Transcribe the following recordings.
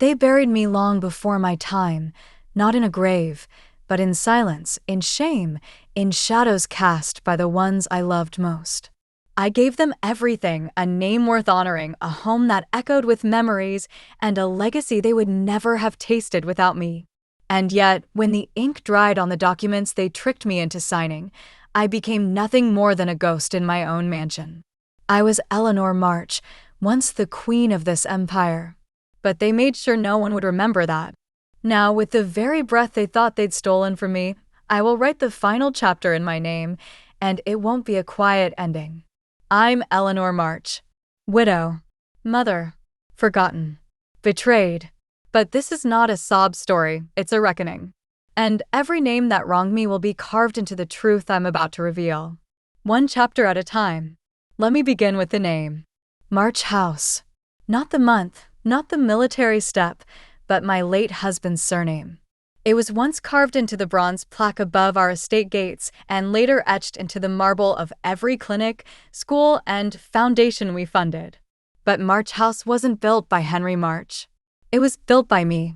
They buried me long before my time, not in a grave, but in silence, in shame, in shadows cast by the ones I loved most. I gave them everything, a name worth honoring, a home that echoed with memories, and a legacy they would never have tasted without me. And yet, when the ink dried on the documents they tricked me into signing, I became nothing more than a ghost in my own mansion. I was Eleanor March, once the queen of this empire. But they made sure no one would remember that. Now, with the very breath they thought they'd stolen from me, I will write the final chapter in my name, and it won't be a quiet ending. I'm Eleanor March. Widow. Mother. Forgotten. Betrayed. But this is not a sob story, it's a reckoning. And every name that wronged me will be carved into the truth I'm about to reveal. One chapter at a time. Let me begin with the name. March House. Not the month, not the military step, but my late husband's surname. It was once carved into the bronze plaque above our estate gates and later etched into the marble of every clinic, school, and foundation we funded. But March House wasn't built by Henry March. It was built by me.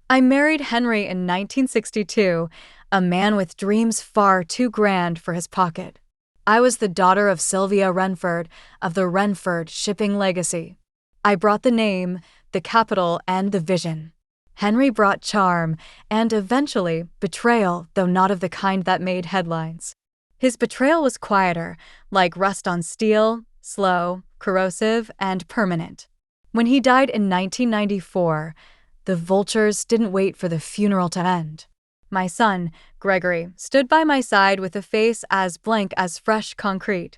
I married Henry in 1962, a man with dreams far too grand for his pocket. I was the daughter of Sylvia Renford, of the Renford shipping legacy. I brought the name, the capital, and the vision. Henry brought charm and, eventually, betrayal, though not of the kind that made headlines. His betrayal was quieter, like rust on steel, slow, corrosive, and permanent. When he died in 1994, the vultures didn't wait for the funeral to end. My son, Gregory, stood by my side with a face as blank as fresh concrete.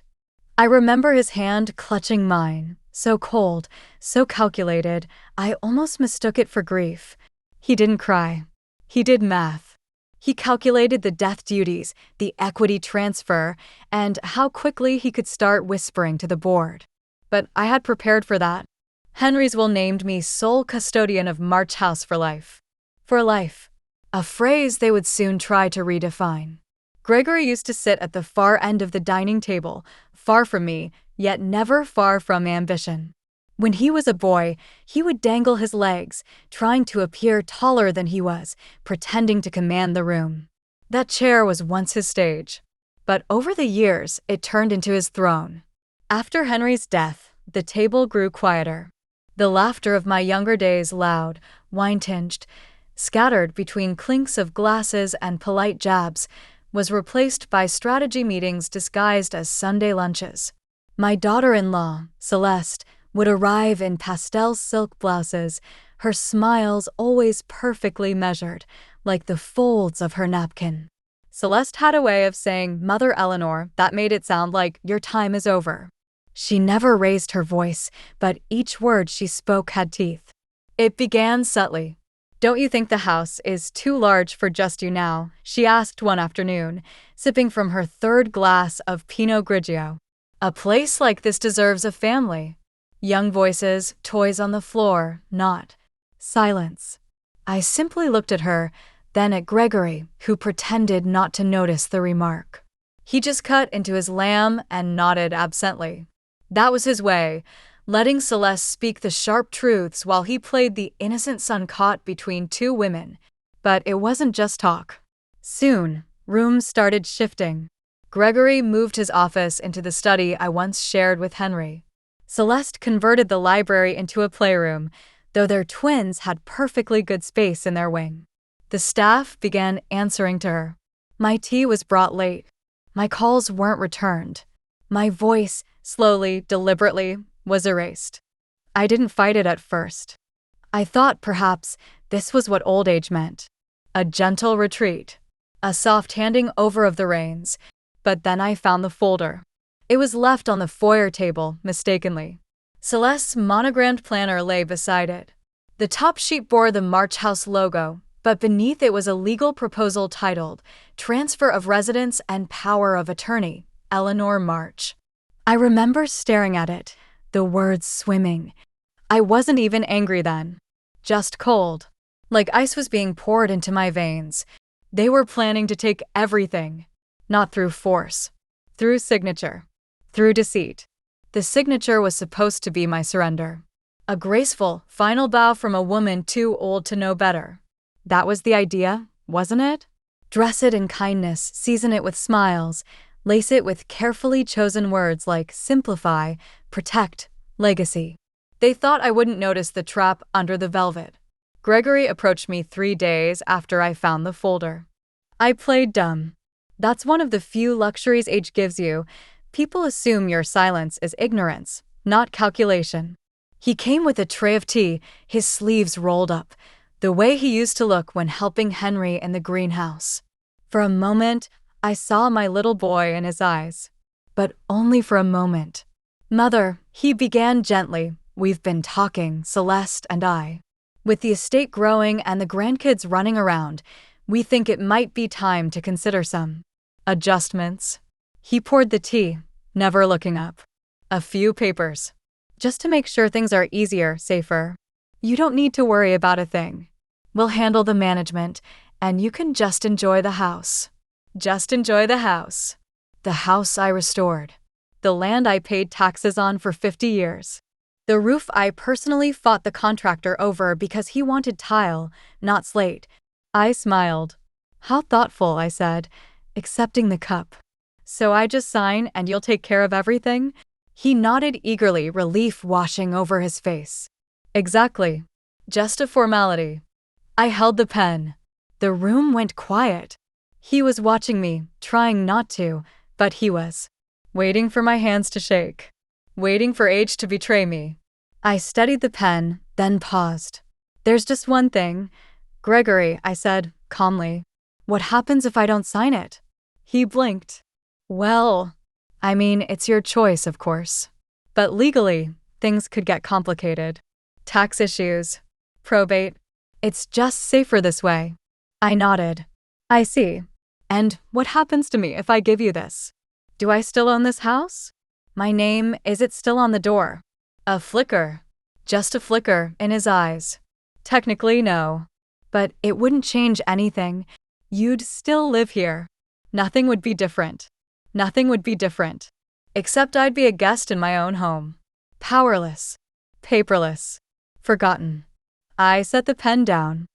I remember his hand clutching mine, so cold, so calculated, I almost mistook it for grief. He didn't cry. He did math. He calculated the death duties, the equity transfer, and how quickly he could start whispering to the board. But I had prepared for that. Henry's will named me sole custodian of March House for life. For life. A phrase they would soon try to redefine. Gregory used to sit at the far end of the dining table, far from me, yet never far from ambition. When he was a boy, he would dangle his legs, trying to appear taller than he was, pretending to command the room. That chair was once his stage. But over the years, it turned into his throne. After Henry's death, the table grew quieter. The laughter of my younger days loud, wine-tinged, scattered between clinks of glasses and polite jabs, was replaced by strategy meetings disguised as Sunday lunches. My daughter-in-law, Celeste, would arrive in pastel silk blouses, her smiles always perfectly measured, like the folds of her napkin. Celeste had a way of saying "Mother Eleanor" that made it sound like "your time is over." She never raised her voice, but each word she spoke had teeth. It began subtly. "Don't you think the house is too large for just you now?" she asked one afternoon, sipping from her third glass of Pinot Grigio. "A place like this deserves a family." Young voices, toys on the floor, not silence. I simply looked at her, then at Gregory, who pretended not to notice the remark. He just cut into his lamb and nodded absently. That was his way, letting Celeste speak the sharp truths while he played the innocent son caught between two women. But it wasn't just talk. Soon, rooms started shifting. Gregory moved his office into the study I once shared with Henry. Celeste converted the library into a playroom, though their twins had perfectly good space in their wing. The staff began answering to her. My tea was brought late. My calls weren't returned. My voice, slowly, deliberately, was erased. I didn't fight it at first. I thought perhaps this was what old age meant. A gentle retreat. A soft handing over of the reins. But then I found the folder. It was left on the foyer table, mistakenly. Celeste's monogrammed planner lay beside it. The top sheet bore the March House logo, but beneath it was a legal proposal titled Transfer of Residence and Power of Attorney, Eleanor March. I remember staring at it, the words swimming. I wasn't even angry then. Just cold. Like ice was being poured into my veins. They were planning to take everything. Not through force. Through signature. Through deceit. The signature was supposed to be my surrender. A graceful, final bow from a woman too old to know better. That was the idea, wasn't it? Dress it in kindness, season it with smiles, lace it with carefully chosen words like simplify, protect, legacy. They thought I wouldn't notice the trap under the velvet. Gregory approached me 3 days after I found the folder. I played dumb. That's one of the few luxuries age gives you. People assume your silence is ignorance, not calculation. He came with a tray of tea, his sleeves rolled up, the way he used to look when helping Henry in the greenhouse. For a moment, I saw my little boy in his eyes. But only for a moment. "Mother," he began gently, "we've been talking, Celeste and I. With the estate growing and the grandkids running around, we think it might be time to consider some adjustments." He poured the tea, never looking up. "A few papers. Just to make sure things are easier, safer. You don't need to worry about a thing. We'll handle the management, and you can just enjoy the house." Just enjoy the house. The house I restored. The land I paid taxes on for 50 years. The roof I personally fought the contractor over because he wanted tile, not slate. I smiled. "How thoughtful," I said, accepting the cup. "So I just sign and you'll take care of everything?" He nodded eagerly, relief washing over his face. "Exactly. Just a formality." I held the pen. The room went quiet. He was watching me, trying not to, but he was. Waiting for my hands to shake. Waiting for age to betray me. I steadied the pen, then paused. "There's just one thing. Gregory," I said, calmly. "What happens if I don't sign it?" He blinked. "Well, I mean, it's your choice, of course. But legally, things could get complicated. Tax issues. Probate. It's just safer this way." I nodded. "I see. And what happens to me if I give you this? Do I still own this house? My name, is it still on the door?" A flicker. Just a flicker in his eyes. "Technically, no. But it wouldn't change anything. You'd still live here. Nothing would be different. Nothing would be different. Except I'd be a guest in my own home. Powerless. Paperless. Forgotten." I set the pen down.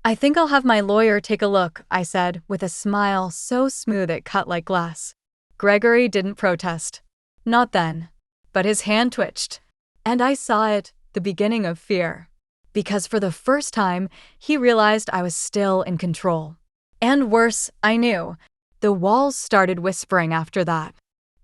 "I think I'll have my lawyer take a look," I said, with a smile so smooth it cut like glass. Gregory didn't protest. Not then. But his hand twitched. And I saw it, the beginning of fear. Because for the first time, he realized I was still in control. And worse, I knew. The walls started whispering after that.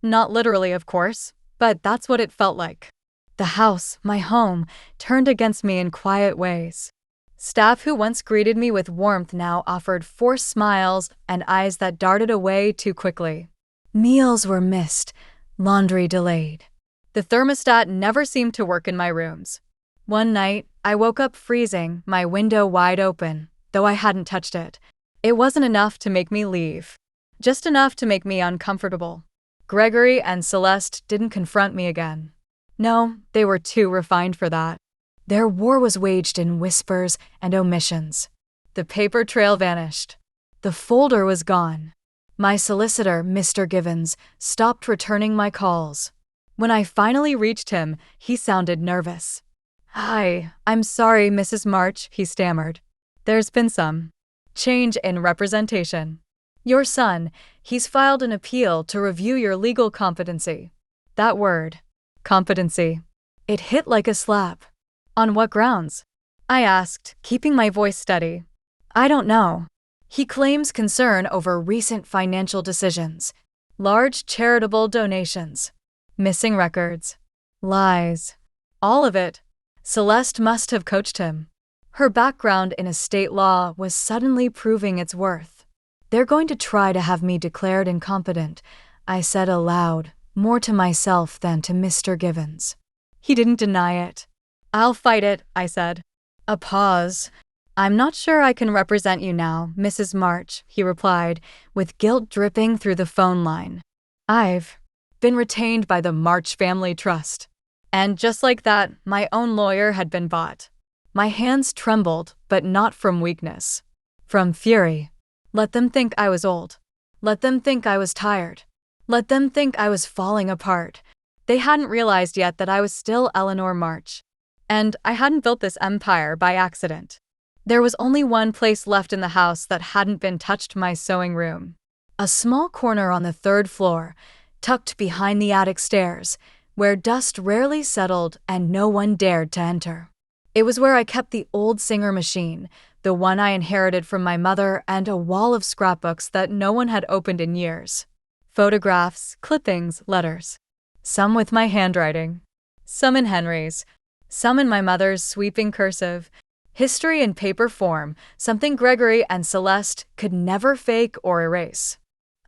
Not literally, of course, but that's what it felt like. The house, my home, turned against me in quiet ways. Staff who once greeted me with warmth now offered forced smiles and eyes that darted away too quickly. Meals were missed, laundry delayed. The thermostat never seemed to work in my rooms. One night, I woke up freezing, my window wide open, though I hadn't touched it. It wasn't enough to make me leave. Just enough to make me uncomfortable. Gregory and Celeste didn't confront me again. No, they were too refined for that. Their war was waged in whispers and omissions. The paper trail vanished. The folder was gone. My solicitor, Mr. Givens, stopped returning my calls. When I finally reached him, he sounded nervous. "Hi, I'm sorry, Mrs. March," he stammered. "There's been some change in representation. Your son, he's filed an appeal to review your legal competency." That word, competency, it hit like a slap. "On what grounds?" I asked, keeping my voice steady. "I don't know. He claims concern over recent financial decisions, large charitable donations, missing records, lies, all of it. Celeste must have coached him. Her background in estate law was suddenly proving its worth. They're going to try to have me declared incompetent," I said aloud, more to myself than to Mr. Givens. He didn't deny it. "I'll fight it," I said. A pause. "I'm not sure I can represent you now, Mrs. March," he replied, with guilt dripping through the phone line. "I've been retained by the March Family Trust." And just like that, my own lawyer had been bought. My hands trembled, but not from weakness. From fury. Let them think I was old. Let them think I was tired. Let them think I was falling apart. They hadn't realized yet that I was still Eleanor March. And I hadn't built this empire by accident. There was only one place left in the house that hadn't been touched: my sewing room. A small corner on the third floor, tucked behind the attic stairs, where dust rarely settled and no one dared to enter. It was where I kept the old Singer machine, the one I inherited from my mother, and a wall of scrapbooks that no one had opened in years. Photographs, clippings, letters. Some with my handwriting. Some in Henry's. Some in my mother's sweeping cursive. History in paper form, something Gregory and Celeste could never fake or erase.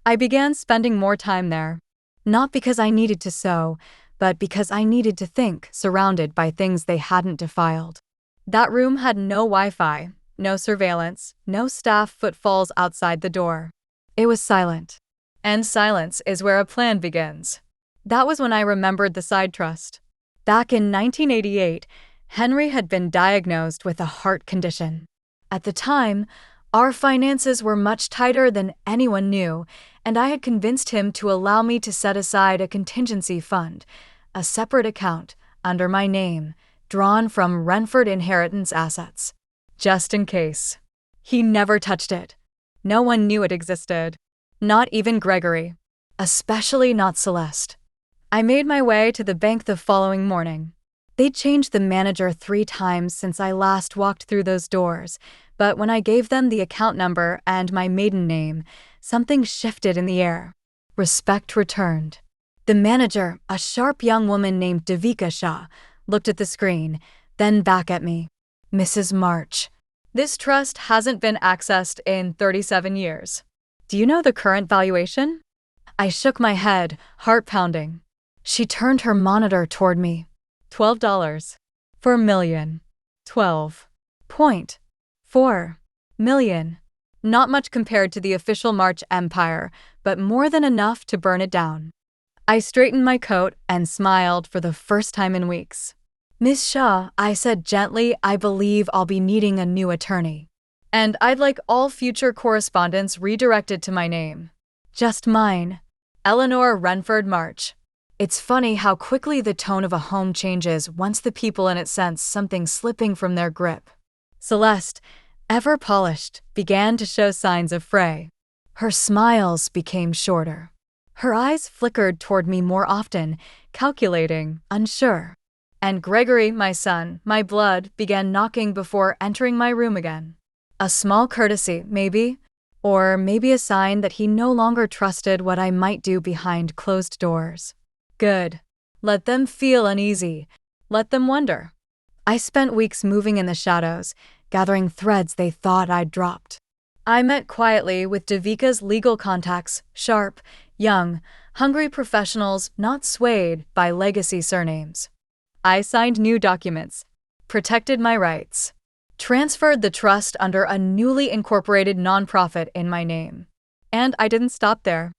I began spending more time there. Not because I needed to sew, but because I needed to think, surrounded by things they hadn't defiled. That room had no Wi-Fi, no surveillance, no staff footfalls outside the door. It was silent. And silence is where a plan begins. That was when I remembered the side trust. Back in 1988, Henry had been diagnosed with a heart condition. At the time, our finances were much tighter than anyone knew, and I had convinced him to allow me to set aside a contingency fund, a separate account, under my name, drawn from Renford inheritance assets. Just in case. He never touched it. No one knew it existed. Not even Gregory. Especially not Celeste. I made my way to the bank the following morning. They'd changed the manager 3 times since I last walked through those doors, but when I gave them the account number and my maiden name, something shifted in the air. Respect returned. The manager, a sharp young woman named Devika Shah, looked at the screen, then back at me. Mrs. March. This trust hasn't been accessed in 37 years. Do you know the current valuation? I shook my head, heart pounding. She turned her monitor toward me. $12. 4 million. 12.4 million. Not much compared to the official March empire, but more than enough to burn it down. I straightened my coat and smiled for the first time in weeks. Miss Shaw, I said gently, I believe I'll be needing a new attorney. And I'd like all future correspondence redirected to my name. Just mine. Eleanor March. It's funny how quickly the tone of a home changes once the people in it sense something slipping from their grip. Celeste, ever polished, began to show signs of fray. Her smiles became shorter. Her eyes flickered toward me more often, calculating, unsure. And Gregory, my son, my blood, began knocking before entering my room again. A small courtesy, maybe, or maybe a sign that he no longer trusted what I might do behind closed doors. Good. Let them feel uneasy. Let them wonder. I spent weeks moving in the shadows, gathering threads they thought I'd dropped. I met quietly with Devika's legal contacts, sharp, young, hungry professionals not swayed by legacy surnames. I signed new documents, protected my rights, transferred the trust under a newly incorporated nonprofit in my name. And I didn't stop there.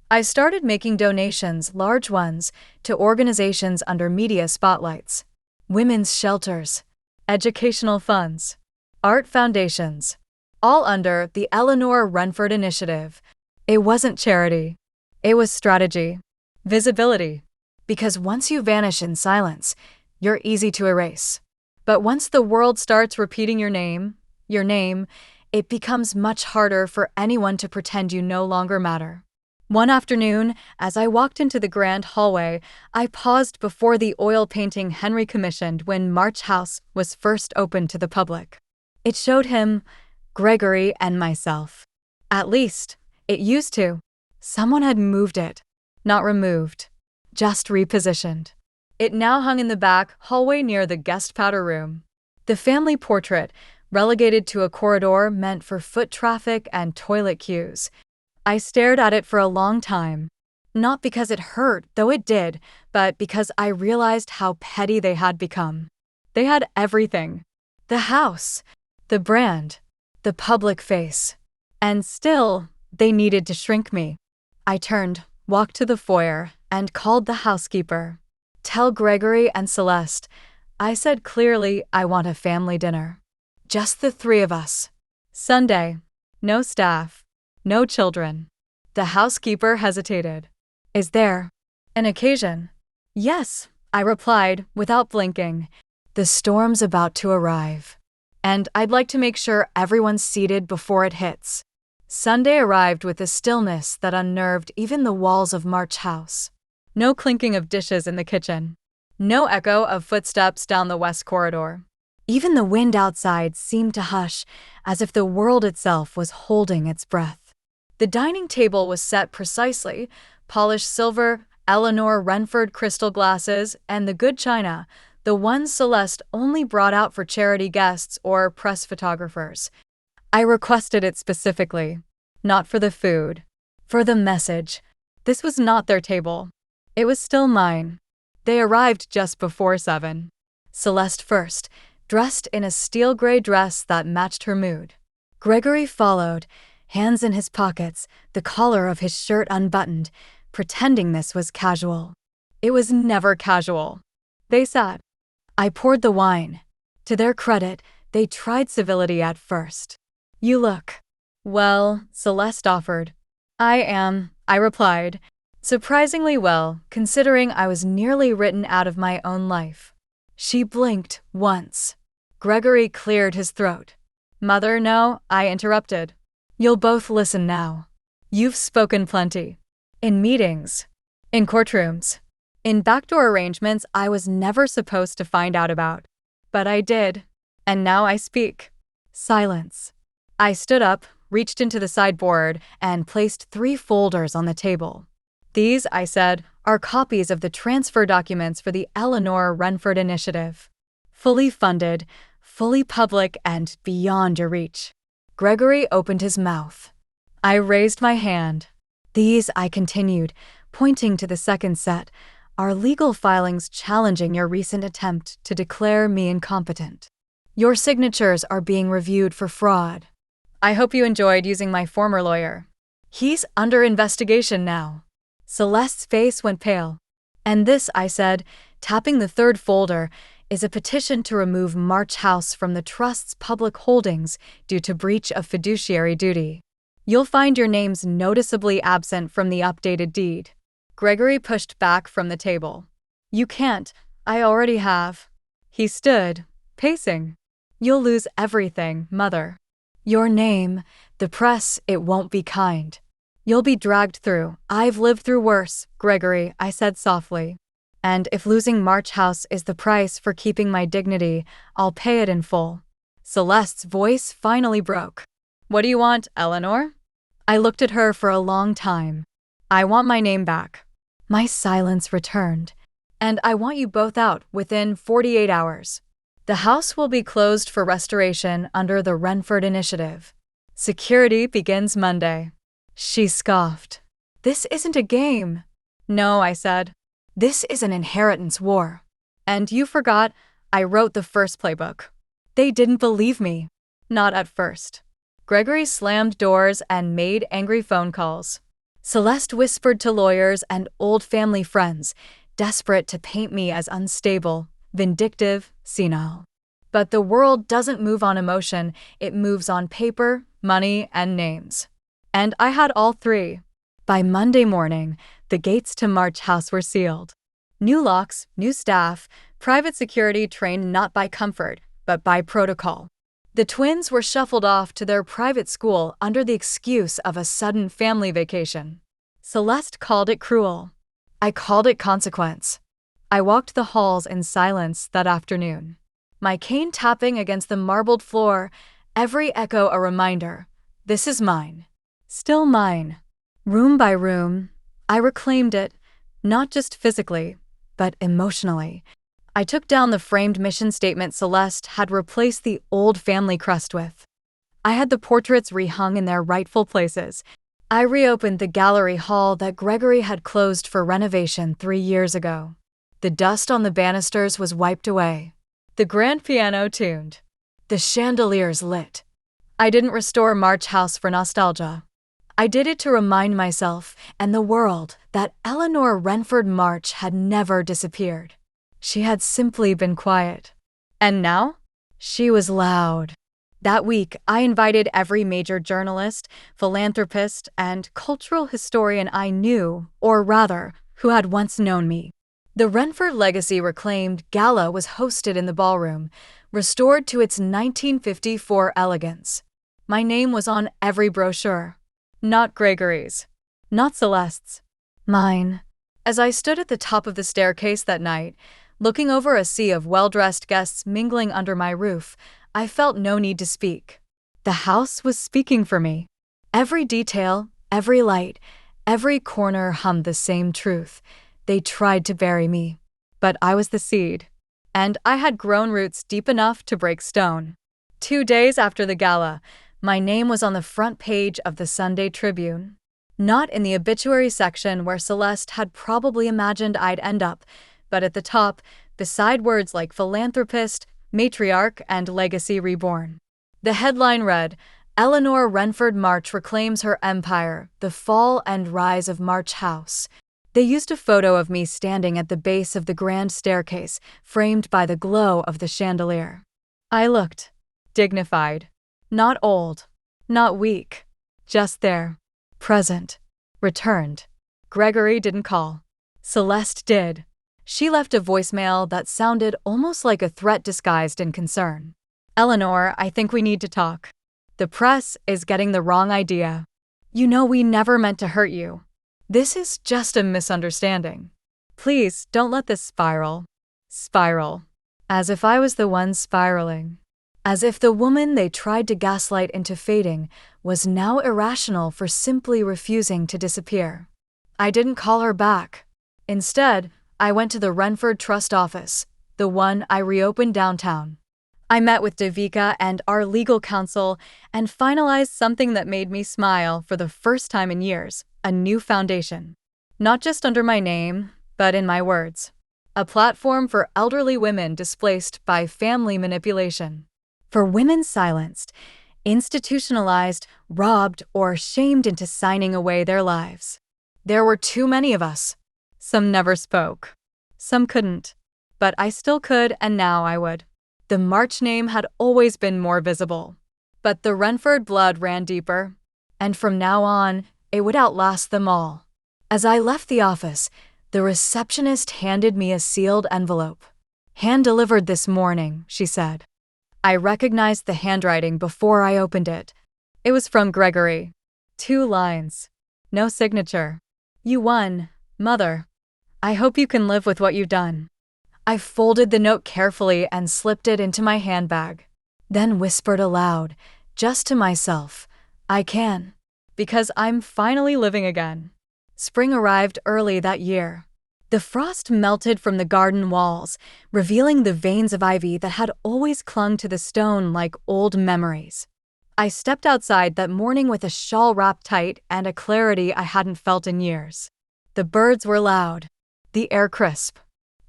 I started making donations, large ones, to organizations under media spotlights, women's shelters, educational funds, art foundations, all under the Eleanor Renford Initiative. It wasn't charity. It was strategy, visibility. Because once you vanish in silence, you're easy to erase. But once the world starts repeating your name, it becomes much harder for anyone to pretend you no longer matter. One afternoon, as I walked into the grand hallway, I paused before the oil painting Henry commissioned when March House was first opened to the public. It showed him, Gregory, and myself. At least, it used to. Someone had moved it. Not removed. Just repositioned. It now hung in the back hallway near the guest powder room. The family portrait, relegated to a corridor meant for foot traffic and toilet queues. I stared at it for a long time. Not because it hurt, though it did, but because I realized how petty they had become. They had everything. The house, the brand, the public face. And still, they needed to shrink me. I turned, walked to the foyer, and called the housekeeper. Tell Gregory and Celeste, I said clearly I want a family dinner. Just the 3 of us. Sunday. No staff. No children. The housekeeper hesitated. Is there an occasion? Yes, I replied, without blinking. The storm's about to arrive. And I'd like to make sure everyone's seated before it hits. Sunday arrived with a stillness that unnerved even the walls of March House. No clinking of dishes in the kitchen. No echo of footsteps down the west corridor. Even the wind outside seemed to hush, as if the world itself was holding its breath. The dining table was set precisely, polished silver, Eleanor Renford crystal glasses, and the good china, the ones Celeste only brought out for charity guests or press photographers. I requested it specifically. Not for the food. For the message. This was not their table. It was still mine. They arrived just before 7. Celeste first, dressed in a steel gray dress that matched her mood. Gregory followed, hands in his pockets, the collar of his shirt unbuttoned, pretending this was casual. It was never casual. They sat. I poured the wine. To their credit, they tried civility at first. You look. Well, Celeste offered. I replied. Surprisingly well, considering I was nearly written out of my own life. She blinked once. Gregory cleared his throat. Mother, no, I interrupted. You'll both listen now. You've spoken plenty. In meetings. In courtrooms. In backdoor arrangements I was never supposed to find out about. But I did. And now I speak. Silence. I stood up, reached into the sideboard, and placed 3 folders on the table. These, I said, are copies of the transfer documents for the Eleanor Renford Initiative. Fully funded, fully public, and beyond your reach. Gregory opened his mouth. I raised my hand. These, I continued, pointing to the second set, are legal filings challenging your recent attempt to declare me incompetent. Your signatures are being reviewed for fraud. I hope you enjoyed using my former lawyer. He's under investigation now. Celeste's face went pale. And this, I said, tapping the 3rd folder, is a petition to remove March House from the Trust's public holdings due to breach of fiduciary duty. You'll find your names noticeably absent from the updated deed. Gregory pushed back from the table. You can't. I already have. He stood, pacing. You'll lose everything, Mother. Your name, the press, it won't be kind. You'll be dragged through. I've lived through worse, Gregory, I said softly. And if losing March House is the price for keeping my dignity, I'll pay it in full. Celeste's voice finally broke. What do you want, Eleanor? I looked at her for a long time. I want my name back. My silence returned. And I want you both out within 48 hours. The house will be closed for restoration under the Renford Initiative. Security begins Monday. She scoffed. This isn't a game. No, I said. This is an inheritance war. And you forgot, I wrote the first playbook. They didn't believe me. Not at first. Gregory slammed doors and made angry phone calls. Celeste whispered to lawyers and old family friends, desperate to paint me as unstable, vindictive, senile. But the world doesn't move on emotion, it moves on paper, money, and names. And I had all 3. By Monday morning, the gates to March House were sealed. New locks, new staff, private security trained not by comfort, but by protocol. The twins were shuffled off to their private school under the excuse of a sudden family vacation. Celeste called it cruel. I called it consequence. I walked the halls in silence that afternoon. My cane tapping against the marbled floor, every echo a reminder. This is mine. Still mine. Room by room, I reclaimed it, not just physically, but emotionally. I took down the framed mission statement Celeste had replaced the old family crest with. I had the portraits rehung in their rightful places. I reopened the gallery hall that Gregory had closed for renovation 3 years ago. The dust on the banisters was wiped away. The grand piano tuned. The chandeliers lit. I didn't restore March House for nostalgia. I did it to remind myself and the world that Eleanor Renford March had never disappeared. She had simply been quiet. And now? She was loud. That week, I invited every major journalist, philanthropist, and cultural historian I knew, or rather, who had once known me. The Renford Legacy Reclaimed Gala was hosted in the ballroom, restored to its 1954 elegance. My name was on every brochure. Not Gregory's. Not Celeste's. Mine. As I stood at the top of the staircase that night, looking over a sea of well-dressed guests mingling under my roof, I felt no need to speak. The house was speaking for me. Every detail, every light, every corner hummed the same truth. They tried to bury me. But I was the seed. And I had grown roots deep enough to break stone. 2 days after the gala, my name was on the front page of the Sunday Tribune. Not in the obituary section where Celeste had probably imagined I'd end up, but at the top, beside words like philanthropist, matriarch, and legacy reborn. The headline read, Eleanor March reclaims her empire, the fall and rise of March House. They used a photo of me standing at the base of the grand staircase, framed by the glow of the chandelier. I looked dignified. Not old. Not weak. Just there. Present. Returned. Gregory didn't call. Celeste did. She left a voicemail that sounded almost like a threat disguised in concern. Eleanor, I think we need to talk. The press is getting the wrong idea. You know we never meant to hurt you. This is just a misunderstanding. Please don't let this spiral. Spiral. As if I was the one spiraling. As if the woman they tried to gaslight into fading was now irrational for simply refusing to disappear. I didn't call her back. Instead, I went to the Renford Trust office, the one I reopened downtown. I met with Devika and our legal counsel and finalized something that made me smile for the first time in years, a new foundation. Not just under my name, but in my words. A platform for elderly women displaced by family manipulation. For women silenced, institutionalized, robbed, or shamed into signing away their lives. There were too many of us. Some never spoke. Some couldn't. But I still could, and now I would. The March name had always been more visible. But the Renford blood ran deeper. And from now on, it would outlast them all. As I left the office, the receptionist handed me a sealed envelope. Hand-delivered this morning, she said. I recognized the handwriting before I opened it. It was from Gregory. 2 lines. No signature. You won, Mother. I hope you can live with what you've done. I folded the note carefully and slipped it into my handbag. Then whispered aloud, just to myself, I can. Because I'm finally living again. Spring arrived early that year. The frost melted from the garden walls, revealing the veins of ivy that had always clung to the stone like old memories. I stepped outside that morning with a shawl wrapped tight and a clarity I hadn't felt in years. The birds were loud, the air crisp.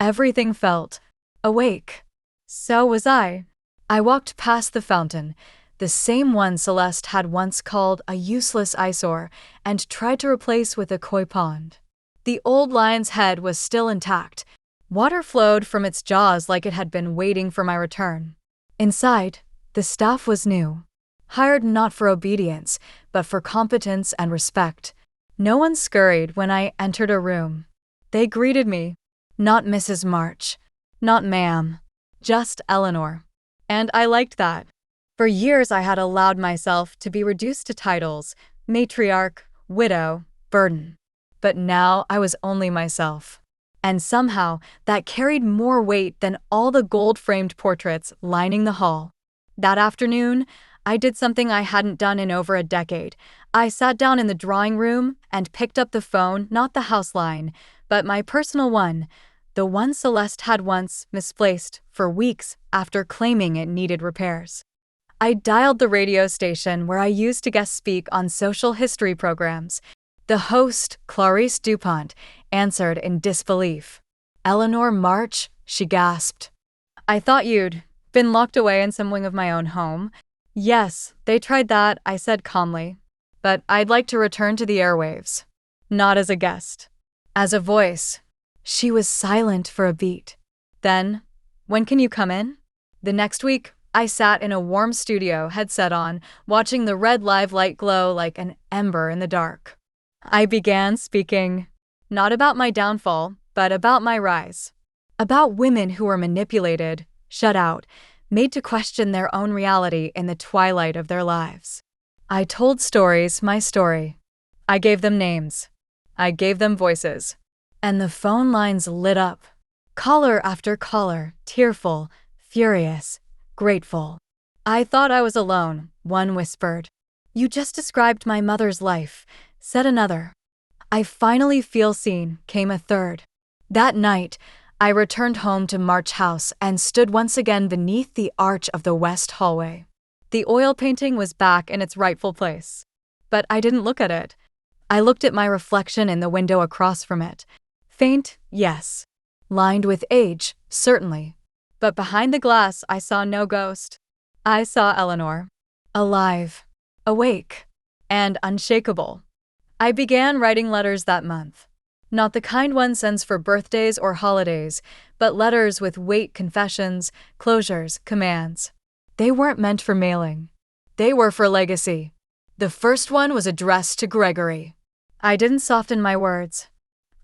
Everything felt awake. So was I. I walked past the fountain, the same one Celeste had once called a useless eyesore and tried to replace with a koi pond. The old lion's head was still intact. Water flowed from its jaws like it had been waiting for my return. Inside, the staff was new. Hired not for obedience, but for competence and respect. No one scurried when I entered a room. They greeted me. Not Mrs. March. Not ma'am. Just Eleanor. And I liked that. For years I had allowed myself to be reduced to titles, matriarch, widow, burden. But now I was only myself. And somehow that carried more weight than all the gold-framed portraits lining the hall. That afternoon, I did something I hadn't done in over a decade. I sat down in the drawing room and picked up the phone, not the house line, but my personal one, the one Celeste had once misplaced for weeks after claiming it needed repairs. I dialed the radio station where I used to guest speak on social history programs. The host, Clarice DuPont, answered in disbelief. Eleanor March, she gasped. I thought you'd been locked away in some wing of my own home. Yes, they tried that, I said calmly. But I'd like to return to the airwaves. Not as a guest. As a voice. She was silent for a beat. Then, when can you come in? The next week, I sat in a warm studio, headset on, watching the red live light glow like an ember in the dark. I began speaking, not about my downfall, but about my rise. About women who were manipulated, shut out, made to question their own reality in the twilight of their lives. I told stories, my story. I gave them names. I gave them voices. And the phone lines lit up. Caller after caller, tearful, furious, grateful. I thought I was alone, one whispered. You just described my mother's life, said another. I finally feel seen, came a third. That night, I returned home to March House and stood once again beneath the arch of the west hallway. The oil painting was back in its rightful place. But I didn't look at it. I looked at my reflection in the window across from it. Faint, yes. Lined with age, certainly. But behind the glass I saw no ghost. I saw Eleanor. Alive, awake, and unshakable. I began writing letters that month. Not the kind one sends for birthdays or holidays, but letters with weight, confessions, closures, commands. They weren't meant for mailing. They were for legacy. The first one was addressed to Gregory. I didn't soften my words.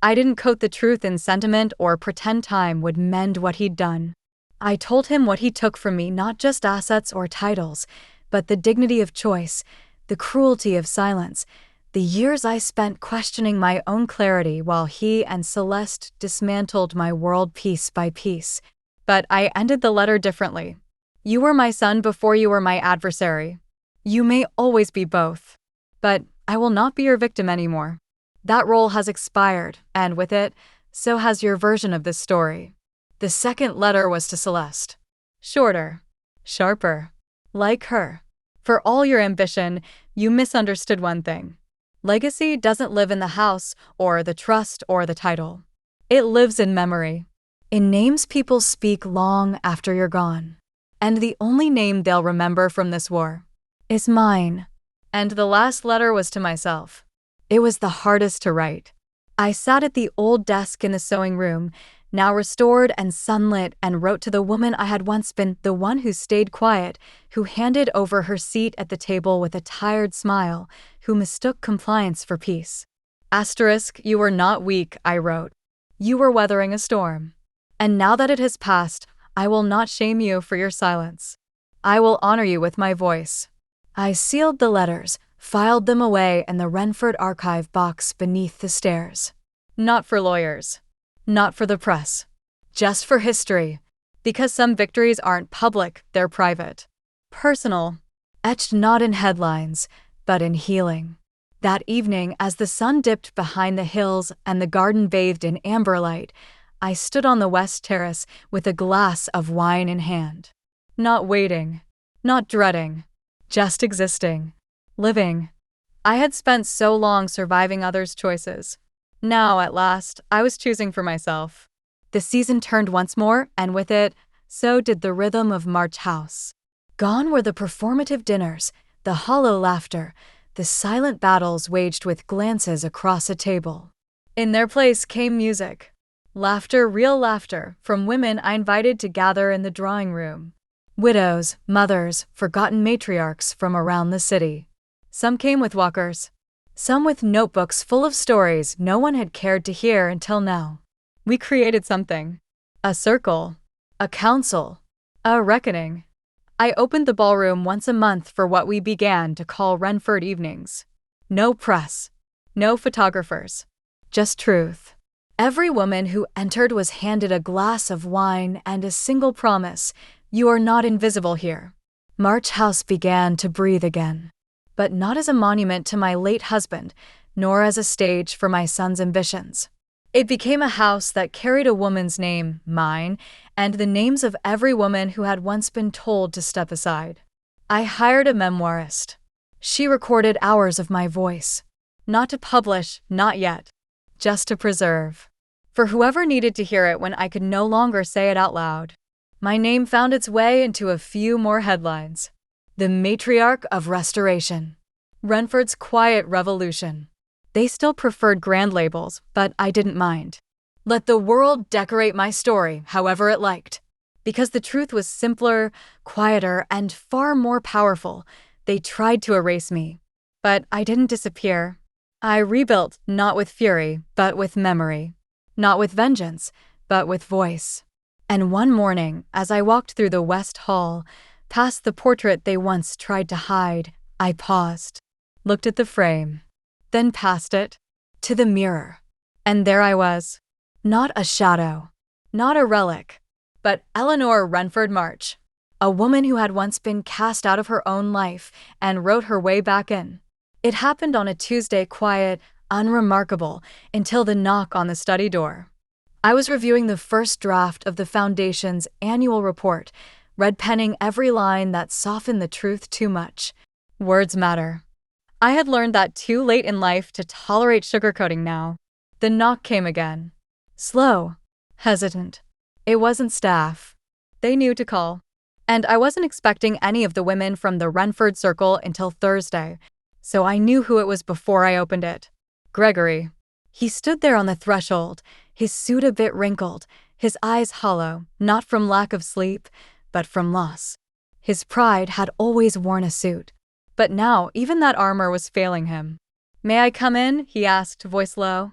I didn't coat the truth in sentiment or pretend time would mend what he'd done. I told him what he took from me, not just assets or titles, but the dignity of choice, the cruelty of silence, the years I spent questioning my own clarity while he and Celeste dismantled my world piece by piece. But I ended the letter differently. You were my son before you were my adversary. You may always be both. But I will not be your victim anymore. That role has expired, and with it, so has your version of this story. The second letter was to Celeste. Shorter. Sharper. Like her. For all your ambition, you misunderstood one thing. Legacy doesn't live in the house, or the trust, or the title. It lives in memory. In names people speak long after you're gone. And the only name they'll remember from this war is mine. And the last letter was to myself. It was the hardest to write. I sat at the old desk in the sewing room, now restored and sunlit, and wrote to the woman I had once been, the one who stayed quiet, who handed over her seat at the table with a tired smile, who mistook compliance for peace. Asterisk, you were not weak, I wrote. You were weathering a storm. And now that it has passed, I will not shame you for your silence. I will honor you with my voice. I sealed the letters, filed them away in the Renford archive box beneath the stairs. Not for lawyers. Not for the press. Just for history. Because some victories aren't public, they're private. Personal. Etched not in headlines, but in healing. That evening, as the sun dipped behind the hills and the garden bathed in amber light, I stood on the west terrace with a glass of wine in hand. Not waiting. Not dreading. Just existing. Living. I had spent so long surviving others' choices. Now, at last, I was choosing for myself. The season turned once more, and with it, so did the rhythm of March House. Gone were the performative dinners, the hollow laughter, the silent battles waged with glances across a table. In their place came music. Laughter, real laughter, from women I invited to gather in the drawing room. Widows, mothers, forgotten matriarchs from around the city. Some came with walkers. Some with notebooks full of stories no one had cared to hear until now. We created something. A circle. A council. A reckoning. I opened the ballroom once a month for what we began to call Renford evenings. No press. No photographers. Just truth. Every woman who entered was handed a glass of wine and a single promise: you are not invisible here. March House began to breathe again. But not as a monument to my late husband, nor as a stage for my son's ambitions. It became a house that carried a woman's name, mine, and the names of every woman who had once been told to step aside. I hired a memoirist. She recorded hours of my voice. Not to publish, not yet. Just to preserve. For whoever needed to hear it when I could no longer say it out loud. My name found its way into a few more headlines. The matriarch of restoration. Renford's quiet revolution. They still preferred grand labels, but I didn't mind. Let the world decorate my story however it liked. Because the truth was simpler, quieter, and far more powerful, they tried to erase me. But I didn't disappear. I rebuilt, not with fury, but with memory. Not with vengeance, but with voice. And one morning, as I walked through the West Hall, past the portrait they once tried to hide, I paused, looked at the frame, then past it, to the mirror. And there I was. Not a shadow, not a relic, but Eleanor March, a woman who had once been cast out of her own life and wrote her way back in. It happened on a Tuesday, quiet, unremarkable, until the knock on the study door. I was reviewing the first draft of the Foundation's annual report, red penning every line that softened the truth too much. Words matter. I had learned that too late in life to tolerate sugarcoating now. The knock came again. Slow, hesitant. It wasn't staff. They knew to call. And I wasn't expecting any of the women from the Renford Circle until Thursday, so I knew who it was before I opened it. Gregory. He stood there on the threshold, his suit a bit wrinkled, his eyes hollow, not from lack of sleep, but from loss. His pride had always worn a suit, but now even that armor was failing him. "May I come in?" he asked, voice low.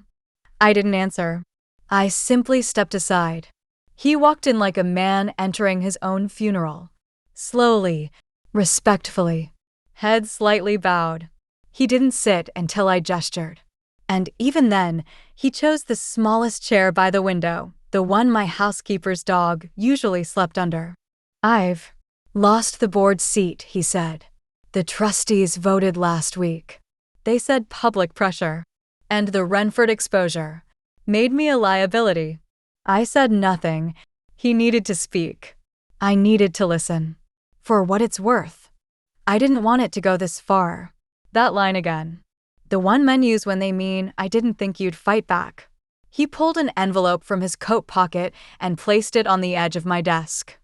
I didn't answer. I simply stepped aside. He walked in like a man entering his own funeral. Slowly, respectfully, head slightly bowed. He didn't sit until I gestured. And even then, he chose the smallest chair by the window, the one my housekeeper's dog usually slept under. "I've lost the board seat," he said. "The trustees voted last week. They said public pressure and the Renford exposure made me a liability." I said nothing. He needed to speak. I needed to listen. For what it's worth. I didn't want it to go this far. That line again. The one men use when they mean, "I didn't think you'd fight back." He pulled an envelope from his coat pocket and placed it on the edge of my desk.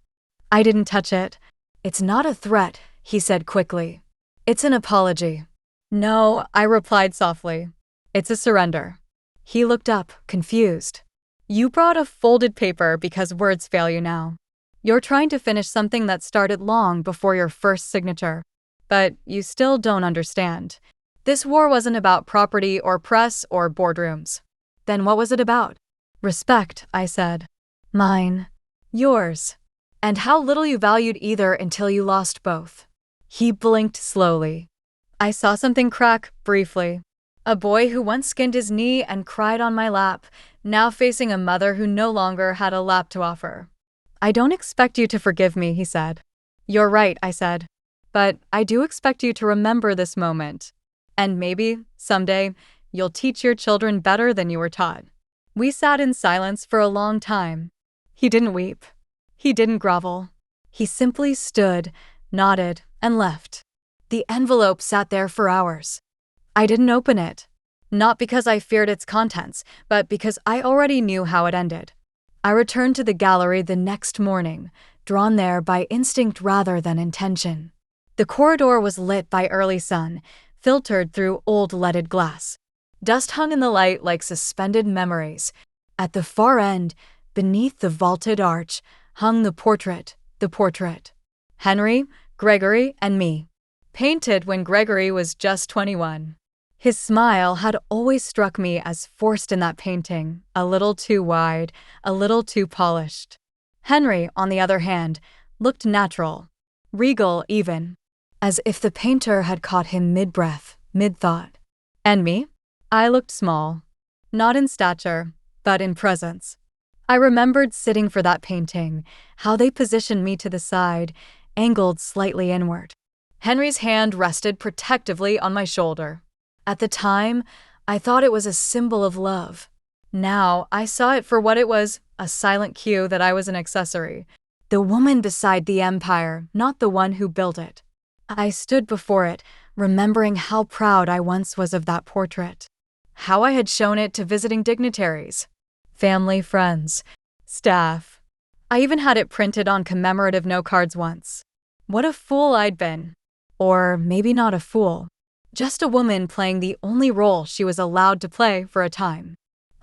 I didn't touch it. "It's not a threat," he said quickly. "It's an apology." "No," I replied softly. "It's a surrender." He looked up, confused. "You brought a folded paper because words fail you now. You're trying to finish something that started long before your first signature. But you still don't understand. This war wasn't about property or press or boardrooms." "Then what was it about?" "Respect," I said. "Mine. Yours. And how little you valued either until you lost both." He blinked slowly. I saw something crack, briefly. A boy who once skinned his knee and cried on my lap, now facing a mother who no longer had a lap to offer. "I don't expect you to forgive me," he said. "You're right," I said. "But I do expect you to remember this moment. And maybe, someday, you'll teach your children better than you were taught." We sat in silence for a long time. He didn't weep. He didn't grovel. He simply stood, nodded, and left. The envelope sat there for hours. I didn't open it. Not because I feared its contents, but because I already knew how it ended. I returned to the gallery the next morning, drawn there by instinct rather than intention. The corridor was lit by early sun, filtered through old leaded glass. Dust hung in the light like suspended memories. At the far end, beneath the vaulted arch, hung the portrait. Henry, Gregory, and me. Painted when Gregory was just 21. His smile had always struck me as forced in that painting, a little too wide, a little too polished. Henry, on the other hand, looked natural, regal even, as if the painter had caught him mid-breath, mid-thought. And me? I looked small, not in stature, but in presence. I remembered sitting for that painting, how they positioned me to the side, angled slightly inward. Henry's hand rested protectively on my shoulder. At the time, I thought it was a symbol of love. Now, I saw it for what it was, a silent cue that I was an accessory. The woman beside the empire, not the one who built it. I stood before it, remembering how proud I once was of that portrait. How I had shown it to visiting dignitaries, family, friends, staff. I even had it printed on commemorative note cards once. What a fool I'd been. Or maybe not a fool. Just a woman playing the only role she was allowed to play for a time.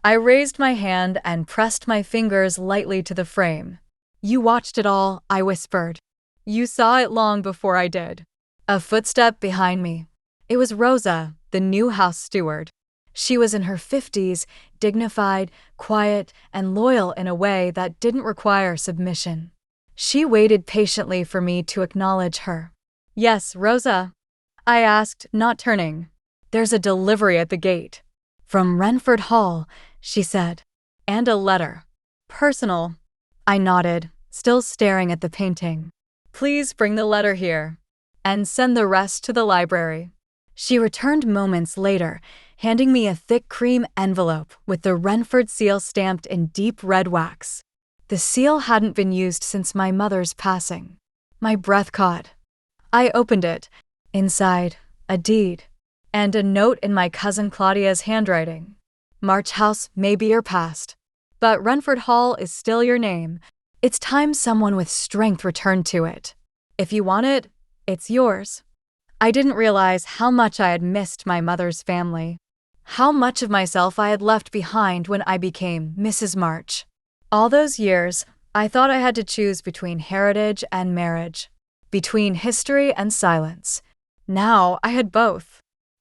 I raised my hand and pressed my fingers lightly to the frame. "You watched it all," I whispered. "You saw it long before I did." A footstep behind me. It was Rosa, the new house steward. She was in her 50s, dignified, quiet, and loyal in a way that didn't require submission. She waited patiently for me to acknowledge her. "Yes, Rosa?" I asked, not turning. "There's a delivery at the gate." "From Renford Hall," she said. "And a letter." "Personal." I nodded, still staring at the painting. "Please bring the letter here. And send the rest to the library." She returned moments later, handing me a thick cream envelope with the Renford seal stamped in deep red wax. The seal hadn't been used since my mother's passing. My breath caught. I opened it. Inside, a deed. And a note in my cousin Claudia's handwriting. "March House may be your past, but Renford Hall is still your name. It's time someone with strength returned to it. If you want it, it's yours." I didn't realize how much I had missed my mother's family. How much of myself I had left behind when I became Mrs. March. All those years, I thought I had to choose between heritage and marriage, between history and silence. Now I had both.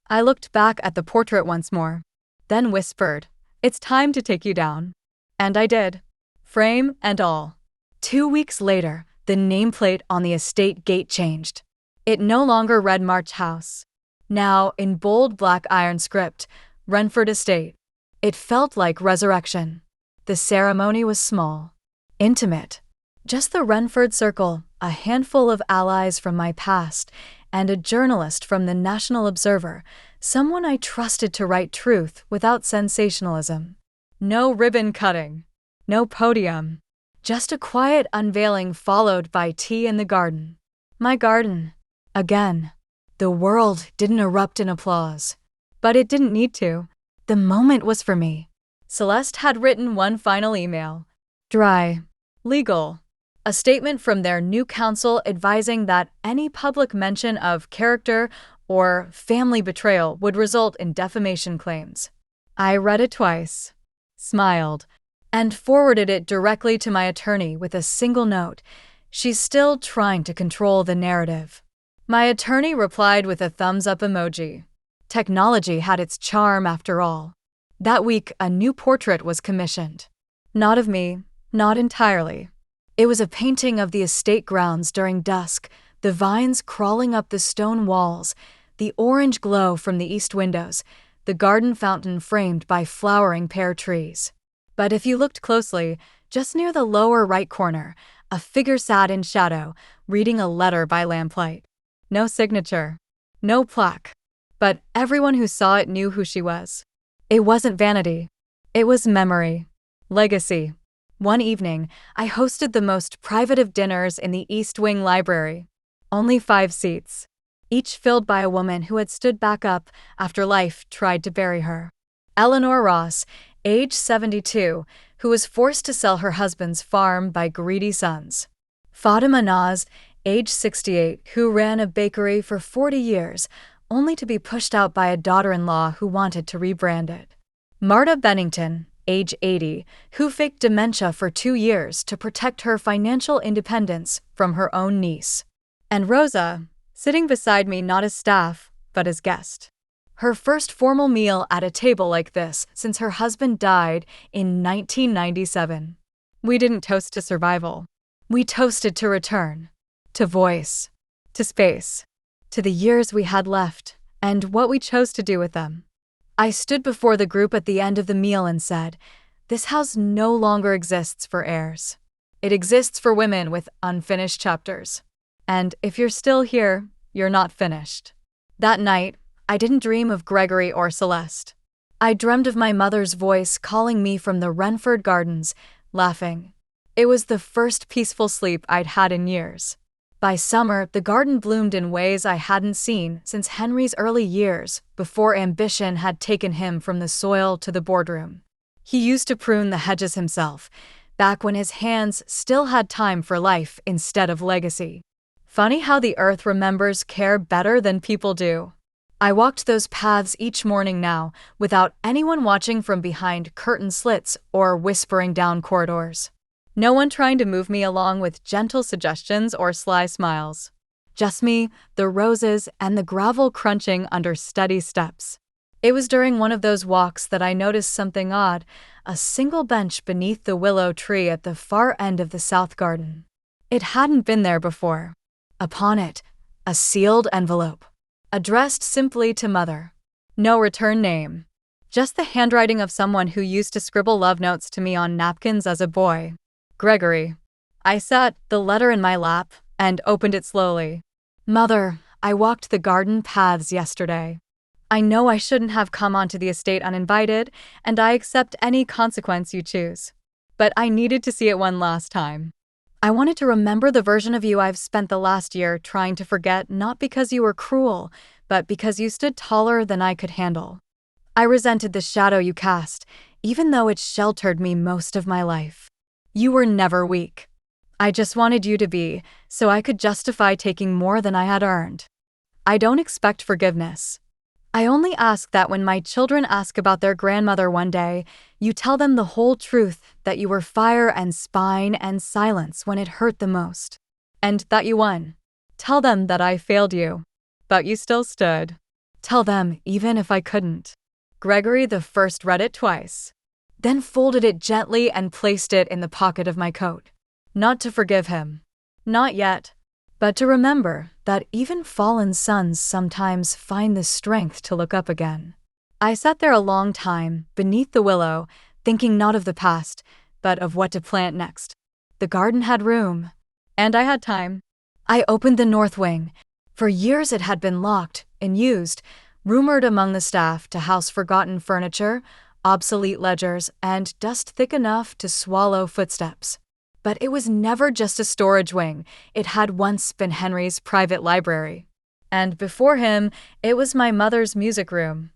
I looked back at the portrait once more, then whispered, "It's time to take you down." And I did, frame and all. 2 weeks later, the nameplate on the estate gate changed. It no longer read March House. Now, in bold black iron script, Renford Estate. It felt like resurrection. The ceremony was small, intimate. Just the Renford circle, a handful of allies from my past, and a journalist from the National Observer, someone I trusted to write truth without sensationalism. No ribbon cutting. No podium. Just a quiet unveiling followed by tea in the garden. My garden. Again. The world didn't erupt in applause. But it didn't need to. The moment was for me. Celeste had written one final email. Dry. Legal. A statement from their new counsel advising that any public mention of character or family betrayal would result in defamation claims. I read it twice, smiled, and forwarded it directly to my attorney with a single note. "She's still trying to control the narrative." My attorney replied with a thumbs-up emoji. Technology had its charm after all. That week, a new portrait was commissioned. Not of me, not entirely. It was a painting of the estate grounds during dusk, the vines crawling up the stone walls, the orange glow from the east windows, the garden fountain framed by flowering pear trees. But if you looked closely, just near the lower right corner, a figure sat in shadow, reading a letter by lamplight. No signature, no plaque, but everyone who saw it knew who she was. It wasn't vanity. It was memory. Legacy. One evening, I hosted the most private of dinners in the East Wing Library. Only 5 seats, each filled by a woman who had stood back up after life tried to bury her. Eleanor Ross, age 72, who was forced to sell her husband's farm by greedy sons. Fatima Naz, age 68, who ran a bakery for 40 years, only to be pushed out by a daughter-in-law who wanted to rebrand it. Marta Bennington, age 80, who faked dementia for 2 years to protect her financial independence from her own niece. And Rosa, sitting beside me not as staff, but as guest. Her first formal meal at a table like this since her husband died in 1997. We didn't toast to survival. We toasted to return, to voice, to space, to the years we had left, and what we chose to do with them. I stood before the group at the end of the meal and said, "This house no longer exists for heirs. It exists for women with unfinished chapters. And if you're still here, you're not finished." That night, I didn't dream of Gregory or Celeste. I dreamed of my mother's voice calling me from the Renford Gardens, laughing. It was the first peaceful sleep I'd had in years. By summer, the garden bloomed in ways I hadn't seen since Henry's early years, before ambition had taken him from the soil to the boardroom. He used to prune the hedges himself, back when his hands still had time for life instead of legacy. Funny how the earth remembers care better than people do. I walked those paths each morning now, without anyone watching from behind curtain slits or whispering down corridors. No one trying to move me along with gentle suggestions or sly smiles. Just me, the roses, and the gravel crunching under steady steps. It was during one of those walks that I noticed something odd, a single bench beneath the willow tree at the far end of the south garden. It hadn't been there before. Upon it, a sealed envelope, addressed simply to Mother. No return name. Just the handwriting of someone who used to scribble love notes to me on napkins as a boy. Gregory. I sat, the letter in my lap, and opened it slowly. Mother, I walked the garden paths yesterday. I know I shouldn't have come onto the estate uninvited, and I accept any consequence you choose. But I needed to see it one last time. I wanted to remember the version of you I've spent the last year trying to forget, not because you were cruel, but because you stood taller than I could handle. I resented the shadow you cast, even though it sheltered me most of my life. You were never weak. I just wanted you to be, so I could justify taking more than I had earned. I don't expect forgiveness. I only ask that when my children ask about their grandmother one day, you tell them the whole truth, that you were fire and spine and silence when it hurt the most. And that you won. Tell them that I failed you. But you still stood. Tell them, even if I couldn't. Gregory the first read it twice. Then folded it gently and placed it in the pocket of my coat. Not to forgive him. Not yet. But to remember that even fallen suns sometimes find the strength to look up again. I sat there a long time, beneath the willow, thinking not of the past, but of what to plant next. The garden had room. And I had time. I opened the north wing. For years it had been locked, unused, rumored among the staff to house forgotten furniture, obsolete ledgers, and dust thick enough to swallow footsteps. But it was never just a storage wing. It had once been Henry's private library. And before him, it was my mother's music room.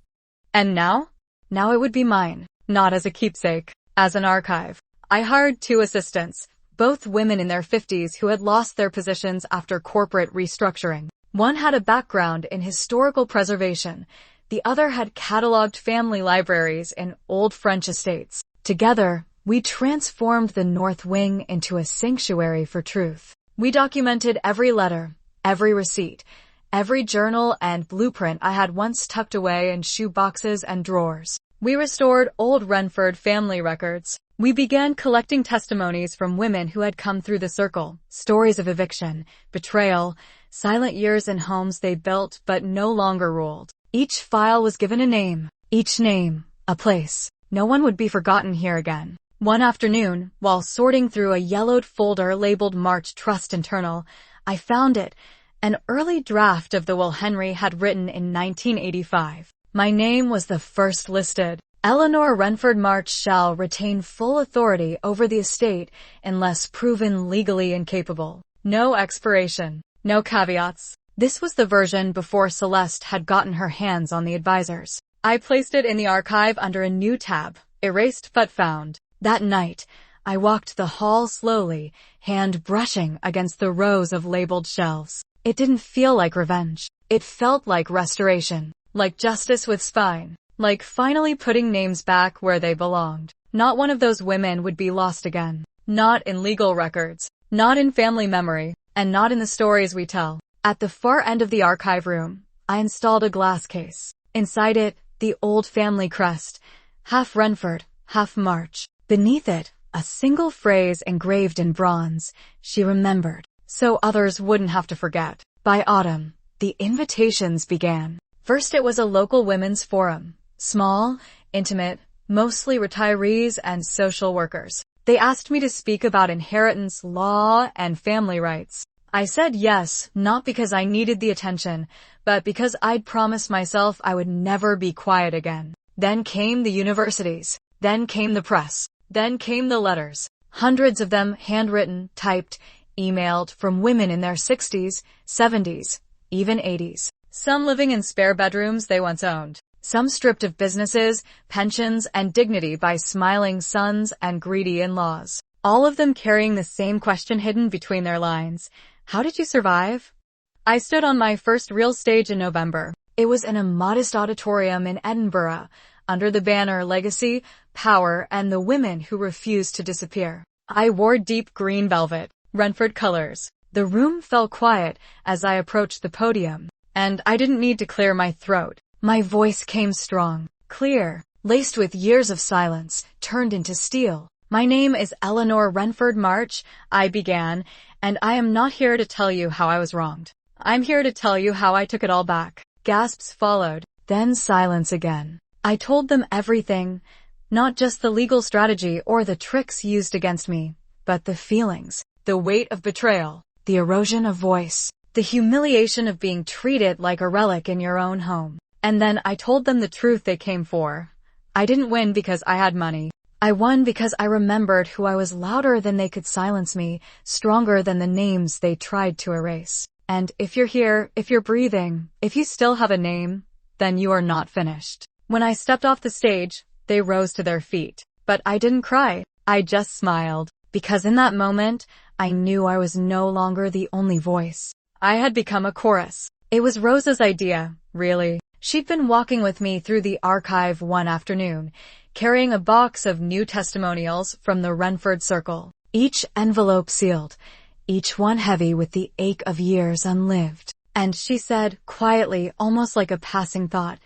And now? Now it would be mine, not as a keepsake, as an archive. I hired 2 assistants, both women in their 50s who had lost their positions after corporate restructuring. One had a background in historical preservation. The other had cataloged family libraries in old French estates. Together, we transformed the North Wing into a sanctuary for truth. We documented every letter, every receipt, every journal and blueprint I had once tucked away in shoe boxes and drawers. We restored old Renford family records. We began collecting testimonies from women who had come through the circle, stories of eviction, betrayal, silent years in homes they built but no longer ruled. Each file was given a name, each name, a place. No one would be forgotten here again. One afternoon, while sorting through a yellowed folder labeled March Trust Internal, I found it, an early draft of the will Henry had written in 1985. My name was the first listed. Eleanor Renford March shall retain full authority over the estate unless proven legally incapable. No expiration. No caveats. This was the version before Celeste had gotten her hands on the advisors. I placed it in the archive under a new tab, erased but found. That night, I walked the hall slowly, hand brushing against the rows of labeled shelves. It didn't feel like revenge. It felt like restoration, like justice with spine, like finally putting names back where they belonged. Not one of those women would be lost again. Not in legal records, not in family memory, and not in the stories we tell. At the far end of the archive room, I installed a glass case. Inside it, the old family crest, half Renford, half March. Beneath it, a single phrase engraved in bronze, she remembered, so others wouldn't have to forget. By autumn, the invitations began. First it was a local women's forum. Small, intimate, mostly retirees and social workers. They asked me to speak about inheritance law and family rights. I said yes, not because I needed the attention, but because I'd promised myself I would never be quiet again. Then came the universities. Then came the press. Then came the letters. Hundreds of them handwritten, typed, emailed from women in their 60s, 70s, even 80s. Some living in spare bedrooms they once owned. Some stripped of businesses, pensions, and dignity by smiling sons and greedy in-laws. All of them carrying the same question hidden between their lines. How did you survive? I stood on my first real stage in November. It was in a modest auditorium in Edinburgh, under the banner Legacy, Power, and the Women Who Refused to Disappear. I wore deep green velvet, Renford colors. The room fell quiet as I approached the podium, and I didn't need to clear my throat. My voice came strong, clear, laced with years of silence, turned into steel. My name is Eleanor March, I began, and I am not here to tell you how I was wronged. I'm here to tell you how I took it all back. Gasps followed, then silence again. I told them everything, not just the legal strategy or the tricks used against me, but the feelings, the weight of betrayal, the erosion of voice, the humiliation of being treated like a relic in your own home. And then I told them the truth they came for. I didn't win because I had money. I won because I remembered who I was, louder than they could silence me, stronger than the names they tried to erase. And if you're here, if you're breathing, if you still have a name, then you are not finished. When I stepped off the stage, they rose to their feet. But I didn't cry. I just smiled. Because in that moment, I knew I was no longer the only voice. I had become a chorus. It was Rosa's idea, really. She'd been walking with me through the archive one afternoon, carrying a box of new testimonials from the Renford Circle, each envelope sealed, each one heavy with the ache of years unlived. And she said, quietly, almost like a passing thought,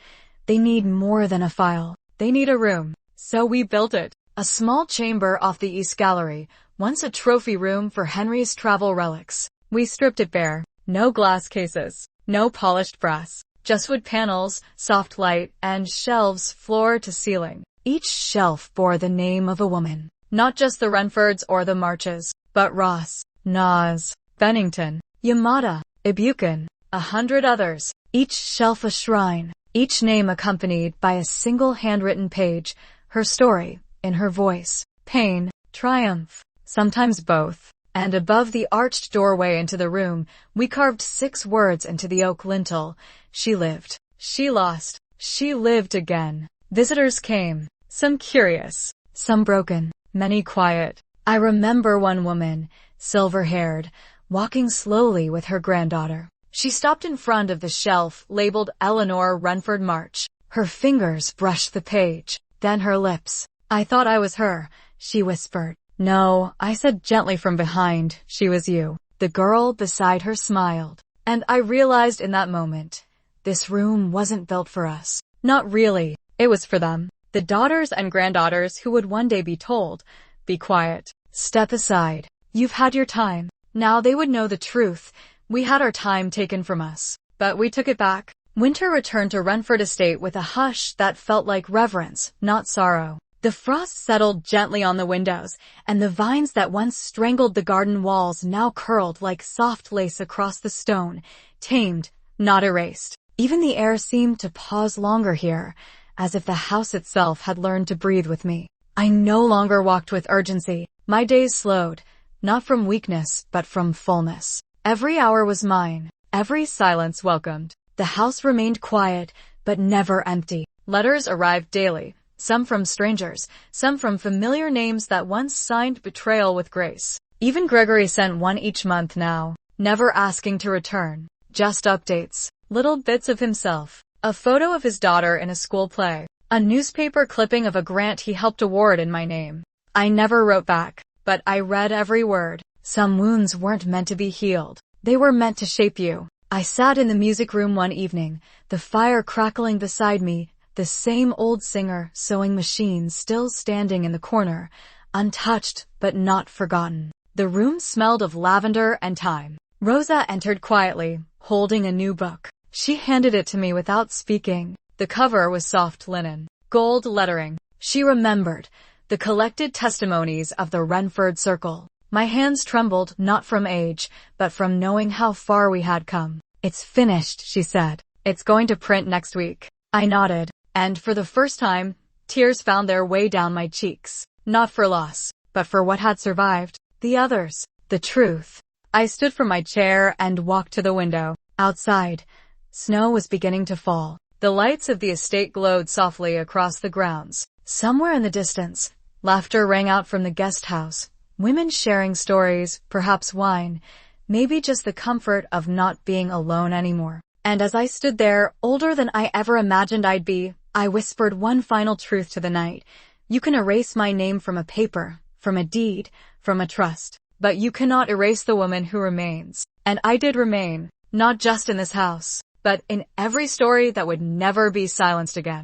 they need more than a file. They need a room. So we built it. A small chamber off the East Gallery, once a trophy room for Henry's travel relics. We stripped it bare. No glass cases. No polished brass. Just wood panels, soft light, and shelves floor to ceiling. Each shelf bore the name of a woman. Not just the Renfords or the Marches, but Ross, Nas, Bennington, Yamada, Ibukin, 100 others. Each shelf a shrine. Each name accompanied by a single handwritten page. Her story, in her voice. Pain, triumph, sometimes both. And above the arched doorway into the room, we carved 6 words into the oak lintel. She lived. She lost. She lived again. Visitors came. Some curious. Some broken. Many quiet. I remember one woman, silver-haired, walking slowly with her granddaughter. She stopped in front of the shelf labeled Eleanor March. Her fingers brushed the page. Then her lips. I thought I was her, she whispered. No, I said gently from behind, she was you. The girl beside her smiled. And I realized in that moment, this room wasn't built for us. Not really. It was for them. The daughters and granddaughters who would one day be told, be quiet. Step aside. You've had your time. Now they would know the truth. We had our time taken from us. But we took it back. Winter returned to Renford Estate with a hush that felt like reverence, not sorrow. The frost settled gently on the windows, and the vines that once strangled the garden walls now curled like soft lace across the stone, tamed, not erased. Even the air seemed to pause longer here, as if the house itself had learned to breathe with me. I no longer walked with urgency. My days slowed, not from weakness, but from fullness. Every hour was mine, every silence welcomed. The house remained quiet, but never empty. Letters arrived daily. Some from strangers, some from familiar names that once signed betrayal with grace. Even Gregory sent one each month now, never asking to return. Just updates, little bits of himself. A photo of his daughter in a school play. A newspaper clipping of a grant he helped award in my name. I never wrote back, but I read every word. Some wounds weren't meant to be healed. They were meant to shape you. I sat in the music room one evening, the fire crackling beside me, the same old singer sewing machine still standing in the corner, untouched but not forgotten. The room smelled of lavender and thyme. Rosa entered quietly, holding a new book. She handed it to me without speaking. The cover was soft linen, gold lettering. She remembered the collected testimonies of the Renford Circle. My hands trembled not from age, but from knowing how far we had come. It's finished, she said. It's going to print next week. I nodded. And for the first time, tears found their way down my cheeks. Not for loss, but for what had survived. The others. The truth. I stood from my chair and walked to the window. Outside, snow was beginning to fall. The lights of the estate glowed softly across the grounds. Somewhere in the distance, laughter rang out from the guest house. Women sharing stories, perhaps wine, maybe just the comfort of not being alone anymore. And as I stood there, older than I ever imagined I'd be, I whispered one final truth to the night. You can erase my name from a paper, from a deed, from a trust, but you cannot erase the woman who remains. And I did remain, not just in this house, but in every story that would never be silenced again.